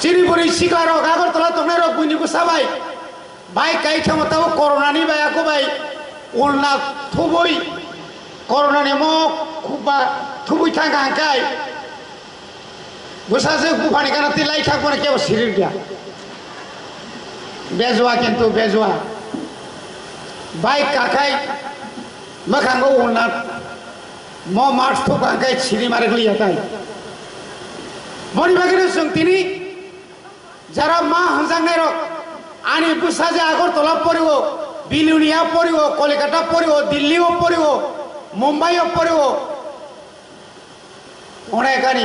Siriburi sikla rok agor tola tongne rok buini busabai bai kai thamataw corona ni bai ako bai ulna thubui corona ni mo khuba thubui thanga kai busase bufani kana tilai thak pore ke sirir dia bezwa kintu bezwa bai kakai makhango ulna mo mars thuka kai siri mare gli atai boni bagene sungtini যারা মা হাজাঙ্গাই rock আনি বুসাজে আগর তোলা পড়িব বিলুনিয়া পড়িব কলকাতা পড়িব দিল্লিও পড়িব মুম্বাইও পড়িব অনেকানি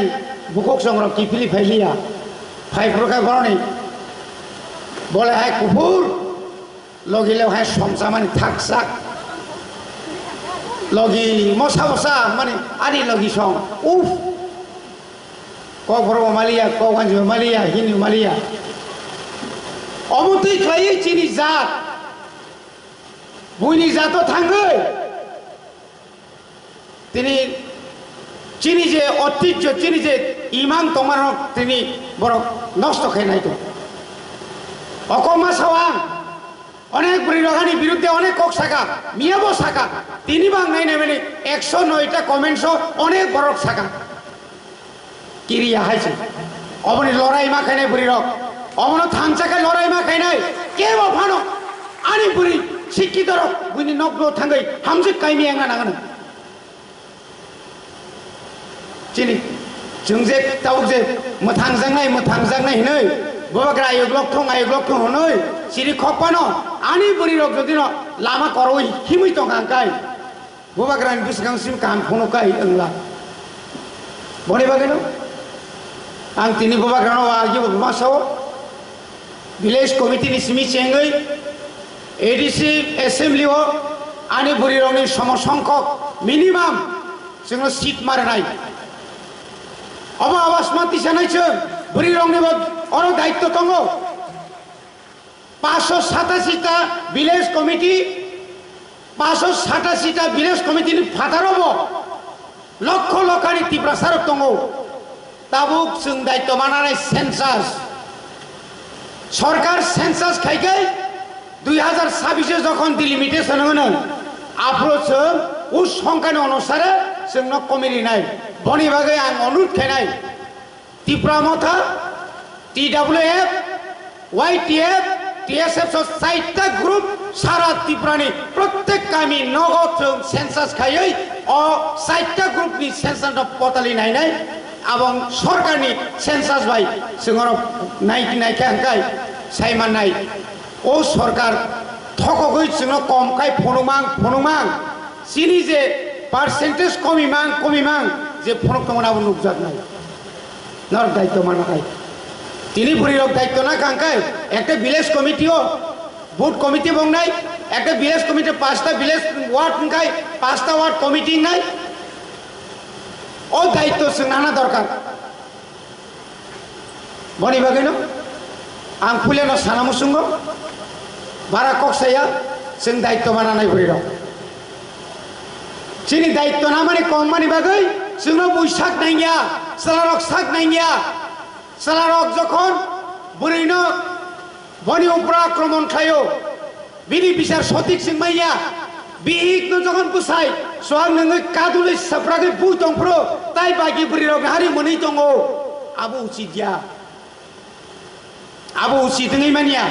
বুকক সংগ্রহ কিফিলি ফাইলিয়া phi প্রকার করণী বলে হ্যাঁ কুকুর লগিলেও হ্যাঁ সমসা মানে থাকসাক লগি মশা মশা মানে আনি লগি সং উফ কখরো মালিয়া কখাঞ্জ মালিয়া হিন্দু মালিয়া অমতই খাই চিনি জাত বুইনি জাতও থাঙ্গে তিনি চিনি যে ঐতিহ্য চিনি যে ইমান তোমার তিনি বড় নষ্ট খাই নাই তো অকমা সাওয়াং অনেক বুড়িরগানি বিরুদ্ধে অনেক কক শাখা মিয়াবো শাখা তিনি বাং নাই নেবেনি 109টা কমেন্টস অনেক বড় শাখা কিরিয়া হাইছে অবনি লড়াই মা খাই নাই বুড়ি রক অবন থানচাকায় লড়াই মা খাই নাই কে বানো আনি বুড়ি শিক্ষিত রক বুনি নগ্ন থাঙ্গাই হামজে কাইমি এঙ্গা নাগানো চিনি जोंजे तावजे मोथांजांनाय हिनै बबाग्रा आयुग्लक थं हनै सिरि खपानो आनि बुरि रक जदिनो लामा करoi हिमै तंगांकाय बबाग्रानि बिसगांसिम कान फनोकाय ओंला बने बागेनो आं तिनि बबाग्रानो आगि मासाव विलेज कमिटिनि सिमि चेंगै एडिसि एसेम्बली हो आनि बुरि रकनि समसंख्यक मिनिमाम जोङो सिट मारनाय अब आवाज माति जानायजों बुरि रंनि अर दायित्व दङ 587टा विलेज कमिटि 587टा विलेज कमिटिनि फादारावबो लक्ष लक्षानि तिब्रासार दङ ताबुक जों दायित्व मानानै सेन्सास सरकार सेन्सास खायगै 2026 যখন ডিলিমিটেশন होनो आप्रोचजों उस संख्यानि अनुसारे जोंनो कमिटि नाय बनि बागै आं अनुरोध खालामनाय त्रिपुरा मथा TWF YTF TSF साइटा ग्रुप सारा त्रिपुरानि प्रत्येक गामि नगदजों सेन्सास खायै अ साइटा ग्रुपनि सेन्सास पतालि नायनाय आबं सरकारनि सेन्सास बाय जोङो नायखाय सायमान नाय ओ सरकार थकगै जोङो कमखाय फनुमां सिनि जे पार्सेन्टेज कमिमां जे फनक तमनाबो नुकजाक नाय नर दायित्व मानाखाय তিনি বুড়িরক দায়িত্ব না কাঙ্কায় একটা ভিলেজ কমিটিও বুথ কমিটি বংনাই একটা ভিলেজ কমিটি 5টা ভিলেজ ওয়ার্ড কাই 5টা ওয়ার্ড কমিটি নাই ও দায়িত্ব নানা দরকার বনি বাগেনো आं फुलेनो सानामुसुंग बारा कक्साया जों दायित्व मानानाय बुरिरक जोंनि दायित्व ना माने कम माने बागै जोंनो बैसाग नांगिया सालारक साग नांगिया सालारक जखन बुरैनो बनि उपरा आक्रमण खायो बिनि बिचार सঠিক सिंमाइया बिहिकनो जखन बुसाय सोआं नोङो कादुलै साफ्रागै बु दंफ्रो ताइ बागि बुरिरक हारि मोनै दङ आबो उचितया आबो उचितङै मानिया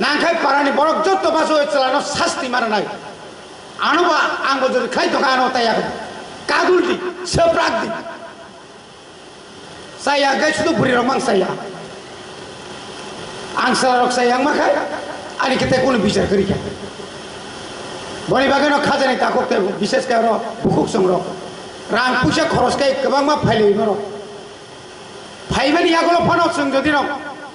नांखाय पारानि बरक जत्त बासो चलानो शास्ति मारनाय आनोबा आंबो जदि खाय दखानो ताया कादुलदि सफ्रागदि saya guys itu beri romang saya angsa rok sayang makai ani kita kuno bicara kerja boni bagano khajani takok te বিশেষ karo bukuk songrok rang puja khoros kai kebang ma phailei maro phaibani yagolo phanok sung jodi no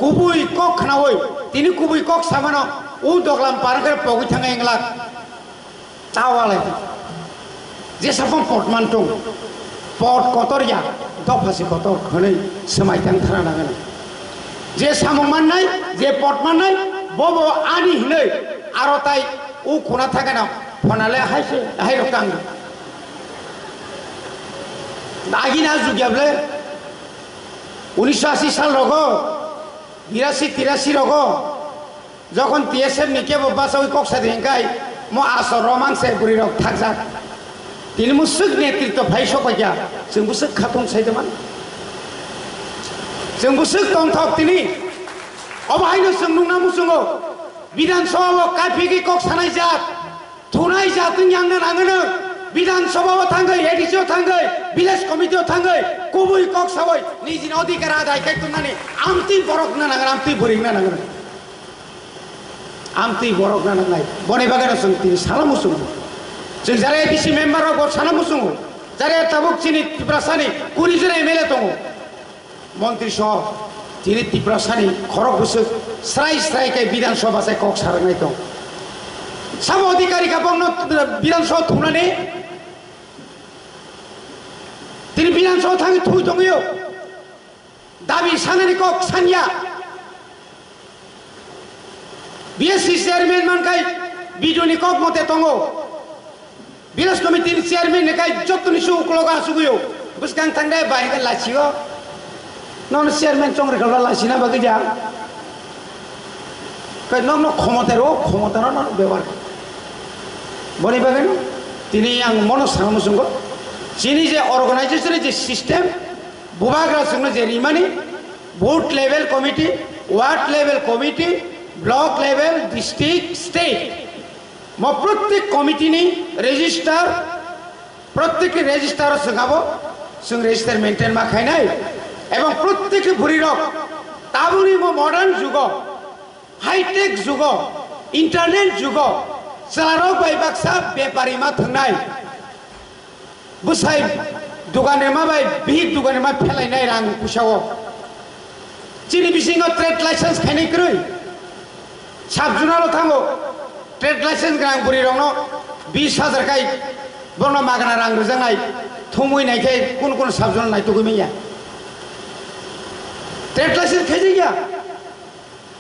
kubui kok khnawoi tini kubui kok samano u doglam parkar pogui thanga engla tawalai je sapon portmantung पट कतरिया दफासे Qatar खनै समायथां थारा नागोन जे सामं माननाय जे पट माननाय बबो आनि हिनै आरो ताइ उ खना थागाना फनाले हायसे हाय रकां दागिना जुगियाबले 1980 সাল রগ 82-83 রগ যখন TSF নিকে বাসা ওই কক্সা দিনকাই মো আসর রমাংসে বুড়ি রক থাকজাক তিনি মুসুক নেতৃত্ব ভাই সবাইয়া जों বুসুক খাতম সাইদমান जों বুসুক তন্থক তিনি অবাহাইনো जों नुना मुसुङो বিধানসভা কাফিগি কক্সানাই জাত थुनाय जातों यांनो नाङोनो বিধানসভাও थांगै एडिसिआव थांगै ভিলেজ कमिटिआव थांगै गुबै कक्सावै निजिनि अधिकार आदाय खायथुनानै आमति बरकनो नाङो आमति बोरैनो नाङो आमति बरकनो नाङाय बने बागानो जों तिनि साला मुसुङो जों जारे एडिसि मेम्बाराव साला मुसुङो जारे ताबुक चिनि तिप्रासानि 20 जन एमएलए दङ मन्त्रि सह चिनि तिप्रासानि खरक बुसुक स्राय स्रायखाय विधानसभा साय कक्सारनाय दं साम अधिकारी का बंगनो विधानसभा थुनानै তিনি বিধানসভা থাকি থুই দङो दाबि साननि कक सानिया बीएससी चेयरमैन मानखाय बिडुनि कक मते दङ विलेज कमिटिनि चेयरमैन निखाय जतनि सुकलगा सुगयो बुसगां थांदे बायगा लासियो नन चेयरमैन चंग्रेखला लासिना बागैजा कय नन क्षमतार न व्यवहार बने बागैन तिनि आं मनो सानमुसुंगो चिनी जे अर्गानाइजेशन जे सिस्टेम बुबाग्रा जोंनो जे रिमानि booth level committee ward level committee block level district state म प्रत्येक कमिटीनि रेजिस्टार प्रत्येक रेजिस्टार जोंहाबो जों रेजिस्टार मेंटेन मा खायनाय एवं प्रत्येक बुरिरक ताबुनि मॉडर्न जुग हाईटेक जुग इंटरनेट जुग साराव बायबाक्सा व्यापारी मा थांनाय बुसाय दुकाने मा बाय बिहिक दुकाने मा फेलायनाय रां पुसावो चिनि बिसिङाव ट्रेड लाइसेंस खायनाय क्रय साबजुनाल थांगो ट्रेड लाइसेंस ग्रां बुरि रंनो 20,000 खाय बनो मागना रां रोजांनाय थुमैनायखाय कोन साबजुनाल नायतगैमैया ट्रेड लाइसेंस खायजै गया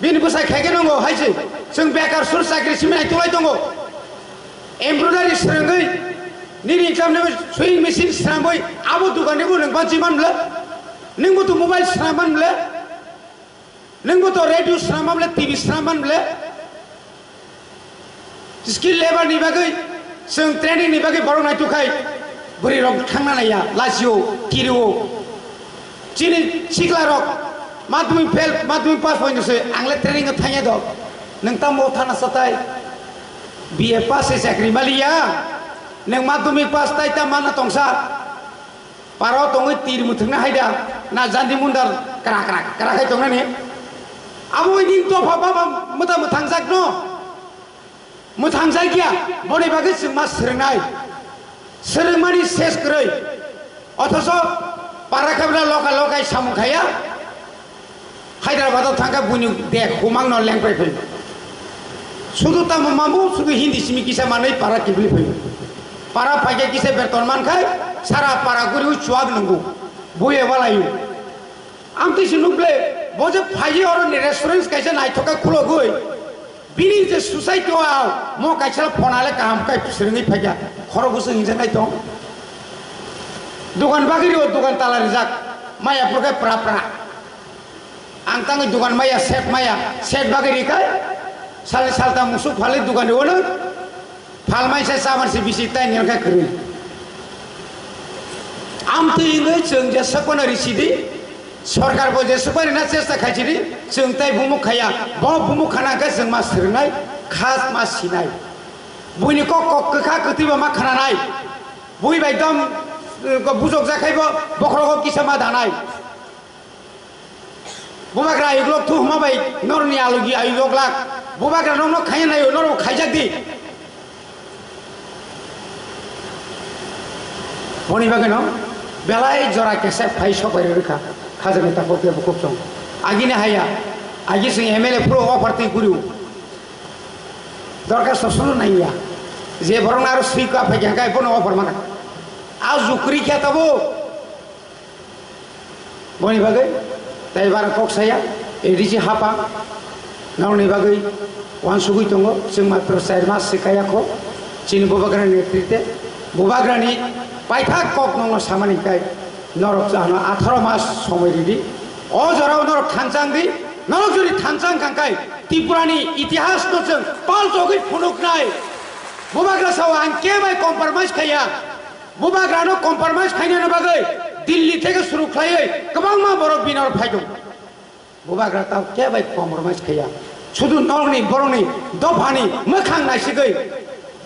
बिनि बुसाय खायगे नंगो हायसै जों बेकार सुर साख्रि सिमनाय तलाय दंगो एमब्रयडारि सोलोङै निरी एग्जाम ने सुइंग मशीन स्रांबोय आबो दुकाने बो नोंबा जिमानले नोंबो तो मोबाइल स्रांबानले नोंबो तो रेडियो स्रांबानले टीवी स्रांबानले स्किल लेबर नि बागै जों ट्रेनिं नि बागै बरनाय तुखाय बुरि रक थांना नाया लासियो किरियो चिनि सिखला रक माध्यमिक फेल माध्यमिक पास होइनोसै आंले ट्रेनिं थांया द नोंता मो थाना सताय बीए पास से साख्रि मालिया नों माध्यमिक पास ताइता माना तंसा पाराव तङै तीर मुथुंना हायदा ना जान्दी मुन्दार करा तंनानि आबो दिन तो बाबा मता मुथांजाक न मुथांजाकिया बने बागै जों मा सोलोंमानि सेस क्रय अथच पाराखाबला लकाय सामुखाया हायद्राबादाव थांगा बुनि दे हुमां न लेंबाय फै सुदु ताम मामु सुदु हिन्दी सिमि किसा मानै पारा किबलि फै पारा फाइके किसे बेरतन मानखाय सारा पारा गुरि चुआग नंगौ बुए वालायु आमति सिनुब्ले बजे फाइजे और रेस्टोरेंट कैसे नायथका खुलो गय बिनि जे सोसाइटियाव म काइसा फनाले काम काय सिरङै फाइगा खरबुस हिंजानाय दं दुकान बागिरि ओ दुकान तालारि जाक माया फरखाय प्राप्रा आं ताङै दुकान माया सेट बागिरि काय साले सालता मुसु फाले दुकान ओनो फालमाय से सामान से बिसि ताय नेलखा खरि आमति नै जों जे सपना रिसिदि सरकार बो जे सपना ना चेष्टा खाइसिदि जों ताय बुमु खाया ब बुमु खानाखै जों मा सिरनाय खास मा सिनाय बुइनि कक कखा कतिबा मा खानानाय बुइ बायदम बुजक जाखायबो बखरगो किसामा दानाय बुबाग्रा आयुग्लक थु हमाबाय नरनि आलुगि आयुग्लक लाक बुबाग्रा नंनो खायनाय नरो खायजाकदि बनि बागैनो बेलाय जरा केसे फाइ सबाय रोखा खाजने ताको के बुकुप सं आगिने हाया आगि से एमएलए प्रो ऑफर ति गुरु दरकार ससुन नाइया जे बरन आरो सुइका फाइगा गाय बन ऑफर माना आ जुक्री क्या तबो बनि बागै ताइ बार कक्साया एडिसि हापा गावनि बागै वान सुगै दङ जों मात्र 4 मास सिकायाखौ चिन बुबाग्रा नेतृत्वे बुबाग्रानि पाइथा कक नंगो सामानिकाय नरक जानो 18 मास समय रिदि अजराव नरक थानचां दी नरक जुदि थानचां खांखाय त्रिपुरानि इतिहास तो जों पाल जगै फुनुकनाय बुबाग्रा साव आं केबाय कम्प्रोमाइज खाया बुबाग्रानो कम्प्रोमाइज खायनो बागै दिल्ली থেকে शुरू खायै गोबां मा बर' बिनार फायदों बुबाग्रा ताव केबाय कम्प्रोमाइज खाया शुधु नरनि बर'नि दफानि मोखां नायसिगै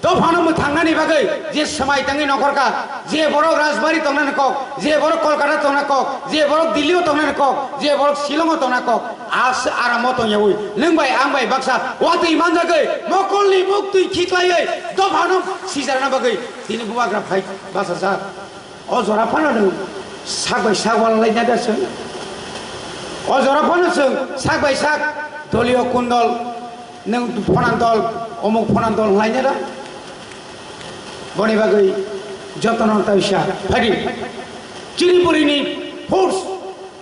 दफानो मोथांनानै बागै जे समाय तांनि नखरका जे बर' राजबारि तंनानै कक जे बर' कलकाता तंना कक जे बर' दिल्लीयाव तंनानै कक जे बर' शिलंआव तंना कक आस आरामाव तंयावै नोंबाय आंबाय बाक्सा वातै मानजागै मकलनि मुक्ति खिख्लायै दफानो सिजारना बागै दिनै बुबाग्रा फाय बासा जा अजरा फानदों सागबाय सागवालायना दासो अजरा फानोसों सागबाय साग दलिय कुन्दल नों फनान्दल अमुक फनान्दल लायना दा बनि बागै जतन ताइसा फायदि चिनिपुरिनि फोर्स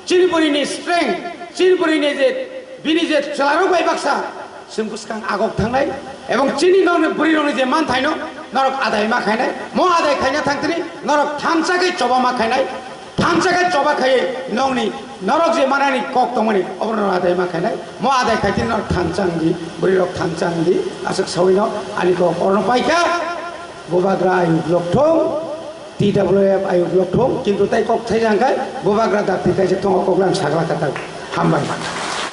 चिनिपुरिनि स्ट्रेंथ चिनिपुरिनि जे बिनि जे चलारो बाय बाक्सा जोंखुसखां आगक थांनाय एवं चिनि गावनि बुरिरनि जे मान थायनो नरक आदाय मा खायनाय म आदाय खायना थांतनि नरक थामसाकै चबा मा खायनाय थामसाकै चबा खायै नंनि नरक जे मानानि कक तमनि अबन आदाय मा खायनाय म आदाय खायति नरक थामचांदि बुरिरक थामचांदि आसक सावैनो आनिको अरन पाइका बुबाग्रा आयु ब्लकथं TWF आयु ब्लकथं किन्तु ताइ कक थाइजांखाय बुबाग्रा दाक्ति खायसे थंग कग्रां साग्ला काता हामबाय